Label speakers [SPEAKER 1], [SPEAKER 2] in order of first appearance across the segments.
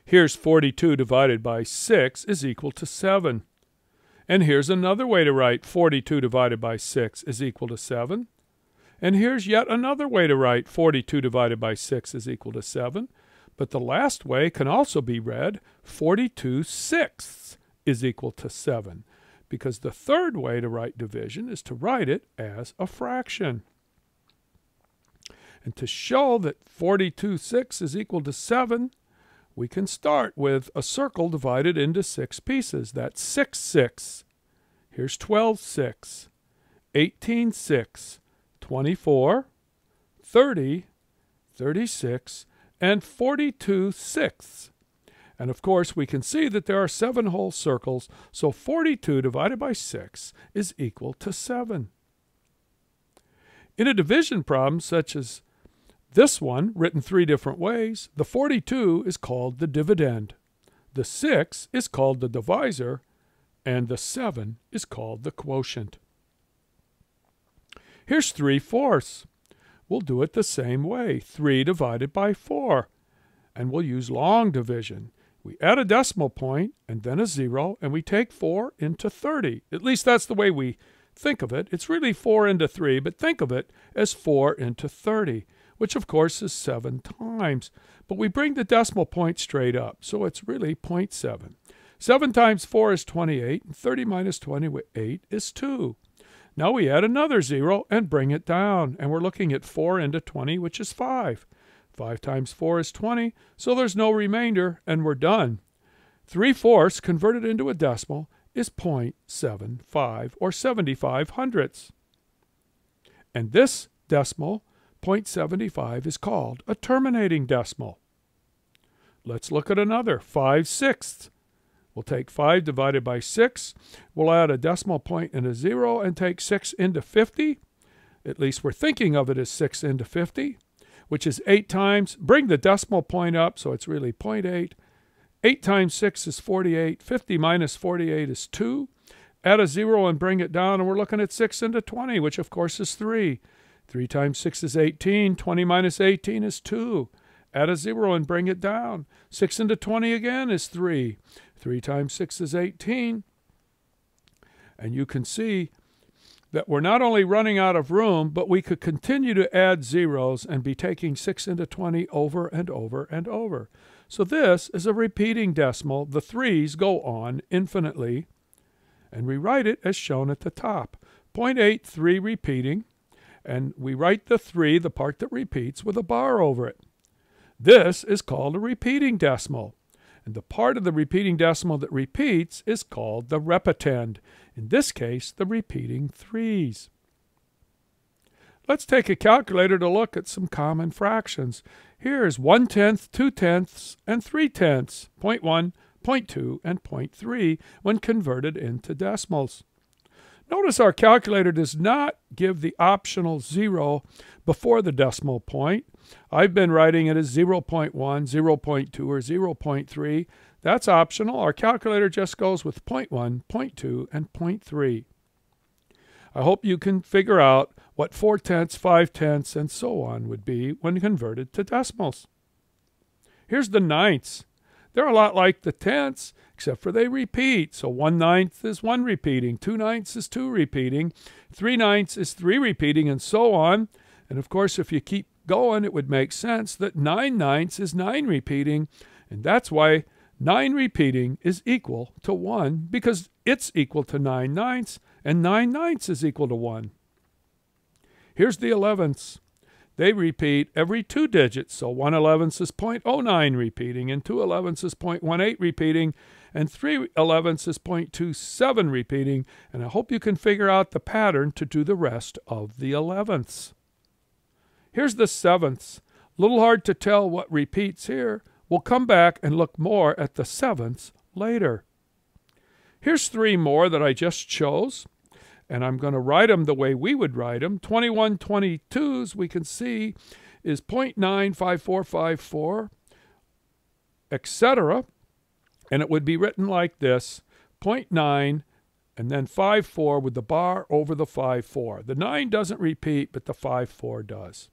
[SPEAKER 1] Here's 42 divided by 6 is equal to 7. And here's another way to write 42 divided by 6 is equal to 7. And here's yet another way to write 42 divided by 6 is equal to 7. But the last way can also be read 42 sixths is equal to 7, because the third way to write division is to write it as a fraction. And to show that 42 sixths is equal to 7, we can start with a circle divided into 6 pieces. That's 6 sixths. Here's 12 sixths, 18 sixths, 24, 30, 36, and 42 sixths. And of course, we can see that there are 7 whole circles, so 42 divided by 6 is equal to 7. In a division problem such as this one, written 3 different ways, the 42 is called the dividend, the 6 is called the divisor, and the 7 is called the quotient. Here's 3/4. We'll do it the same way, 3 divided by 4, and we'll use long division. We add a decimal point and then a 0, and we take 4 into 30. At least that's the way we think of it. It's really 4 into 3, but think of it as 4 into 30. Which of course is 7 times. But we bring the decimal point straight up, so it's really 0.7. 7 times 4 is 28, and 30 minus 28 is 2. Now we add another 0 and bring it down, and we're looking at 4 into 20, which is 5. 5 times 4 is 20, so there's no remainder, and we're done. 3/4 converted into a decimal is 0.75, or 75 hundredths. And this decimal, 0.75, is called a terminating decimal. Let's look at another, 5 sixths. We'll take 5 divided by 6. We'll add a decimal point and a 0 and take 6 into 50. At least we're thinking of it as 6 into 50, which is 8 times. Bring the decimal point up, so it's really 0.8. 8 times 6 is 48. 50 minus 48 is 2. Add a 0 and bring it down, and we're looking at 6 into 20, which of course is 3. 3 times 6 is 18. 20 minus 18 is 2. Add a 0 and bring it down. 6 into 20 again is 3. 3 times 6 is 18. And you can see that we're not only running out of room, but we could continue to add zeros and be taking 6 into 20 over and over and over. So this is a repeating decimal. The 3's go on infinitely. And we write it as shown at the top. 0.83 repeating. And we write the 3, the part that repeats, with a bar over it. This is called a repeating decimal. And the part of the repeating decimal that repeats is called the repetend. In this case, the repeating 3's. Let's take a calculator to look at some common fractions. Here's 1/10, 2/10, and 3/10, 0.1, 0.2, and 0.3 when converted into decimals. Notice our calculator does not give the optional 0 before the decimal point. I've been writing it as 0.1, 0.2, or 0.3. That's optional. Our calculator just goes with 0.1, 0.2, and 0.3. I hope you can figure out what 4/10, 5/10, and so on would be when converted to decimals. Here's the ninths. They're a lot like the tenths, except for they repeat. So 1/9 is 1 repeating, 2/9 is 2 repeating, 3/9 is 3 repeating, and so on. And of course, if you keep going, it would make sense that 9/9 is 9 repeating, and that's why 9 repeating is equal to 1, because it's equal to 9/9, and 9/9 is equal to 1. Here's the 11ths. They repeat every 2 digits, so 1/11 is 0.09 repeating, and 2/11 is 0.18 repeating, and 3/11 is 0.27 repeating, and I hope you can figure out the pattern to do the rest of the 11ths. Here's the 7ths. A little hard to tell what repeats here. We'll come back and look more at the 7ths later. Here's 3 more that I just chose. And I'm going to write them the way we would write them. 21/22s, we can see, is 0.95454, etc. And it would be written like this, 0.9, and then 54 with the bar over the 54. The 9 doesn't repeat, but the 54 does.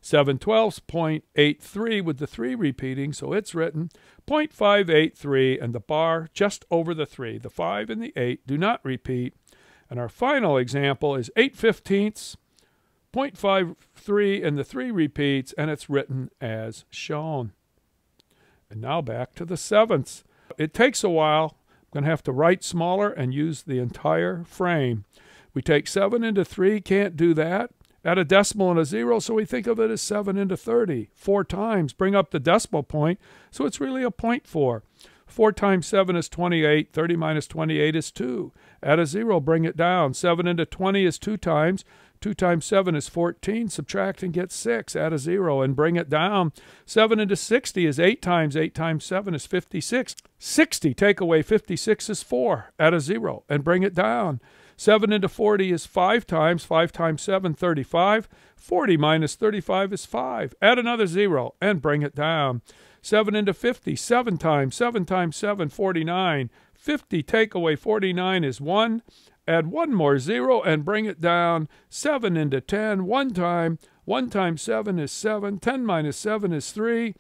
[SPEAKER 1] 7/12 0.83 with the 3 repeating, so it's written 0.583 and the bar just over the 3. The 5 and the 8 do not repeat. And our final example is 8/15, 0.53 and the 3 repeats, and it's written as shown. And now back to the sevenths. It takes a while. I'm going to have to write smaller and use the entire frame. We take 7 into 3, can't do that. Add a decimal and a 0, so we think of it as 7 into 30. 4 times, bring up the decimal point, so it's really a 0.4. 4 times 7 is 28. 30 minus 28 is 2. Add a 0, bring it down. 7 into 20 is 2 times. 2 times 7 is 14. Subtract and get 6. Add a 0 and bring it down. 7 into 60 is 8 times. 8 times 7 is 56. 60, take away 56 is 4. Add a 0 and bring it down. 7 into 40 is 5 times. 5 times 7, 35. 40 minus 35 is 5. Add another 0 and bring it down. 7 into 50, 7 times. 7 times 7, 49. 50, take away 49 is 1. Add one more 0 and bring it down. 7 into 10, 1 time. 1 times 7 is 7. 10 minus 7 is 3.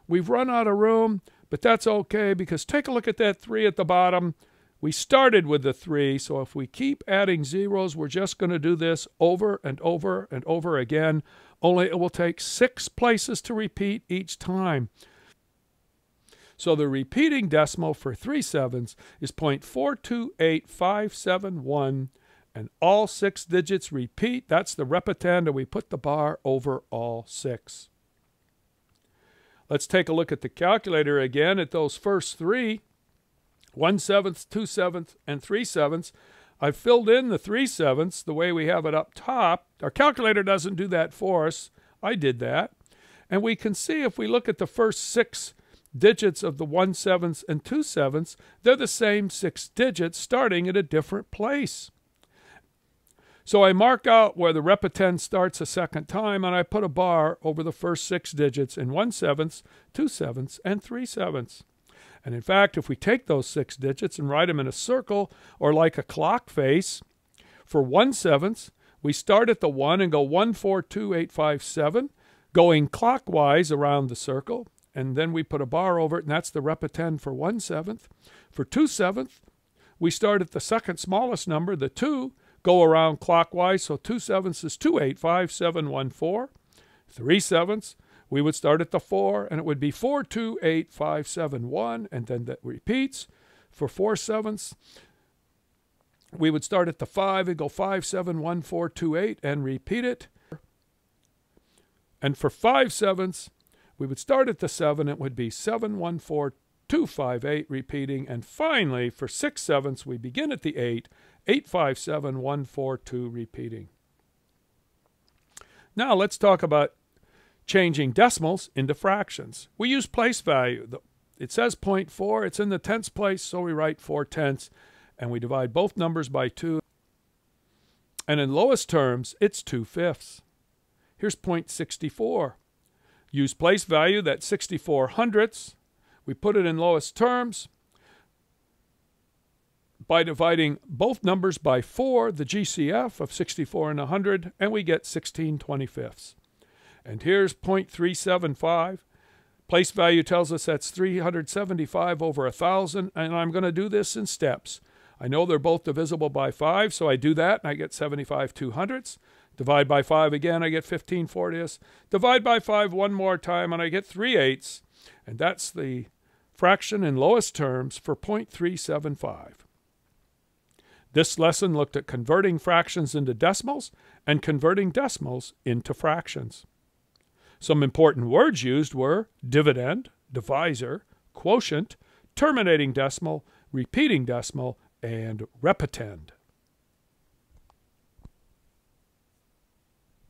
[SPEAKER 1] We've run out of room, but that's okay because take a look at that 3 at the bottom. We started with the 3, so if we keep adding zeros, we're just going to do this over and over and over again, only it will take 6 places to repeat each time. So the repeating decimal for 3/7 is 0.428571, and all 6 digits repeat. That's the repetend, and we put the bar over all 6. Let's take a look at the calculator again at those first 3. 1/7, 2/7, and 3/7. I've filled in the 3/7 the way we have it up top. Our calculator doesn't do that for us. I did that. And we can see if we look at the first 6 digits of the 1/7 and 2/7, they're the same 6 digits starting at a different place. So I mark out where the repetend starts a second time, and I put a bar over the first 6 digits in 1/7, 2/7, and 3/7. And in fact, if we take those 6 digits and write them in a circle or like a clock face, for 1/7, we start at the 1 and go 1, 4, 2, 8, 5, 7, going clockwise around the circle. And then we put a bar over it, and that's the repetend for 1/7. For 2/7, we start at the second smallest number, the 2, go around clockwise, so 2/7 is 2, 8, 5, 7, 1, 4. 3/7, we would start at the 4, and it would be 4, 2, 8, 5, 7, 1, and then that repeats. For 4/7, we would start at the 5 and go 5, 7, 1, 4, 2, 8, and repeat it. And for 5/7, we would start at the 7, it would be 7, 1, 4, 2, 5, 8, repeating. And finally, for 6/7, we begin at the 8, 8, 5, 7, 1, 4, 2, repeating. Now let's talk about changing decimals into fractions. We use place value. It says 0.4, it's in the tenths place, so we write 4/10, and we divide both numbers by 2. And in lowest terms, it's 2/5. Here's 0.64. Use place value, that's 64 hundredths. We put it in lowest terms by dividing both numbers by 4, the GCF of 64 and 100, and we get 16/25. And here's 0.375. Place value tells us that's 375 over 1,000, and I'm going to do this in steps. I know they're both divisible by 5, so I do that, and I get 75/200ths. Divide by 5 again, I get 15/40ths. Divide by 5 one more time, and I get 3/8. And that's the fraction in lowest terms for 0.375. This lesson looked at converting fractions into decimals and converting decimals into fractions. Some important words used were dividend, divisor, quotient, terminating decimal, repeating decimal, and repetend.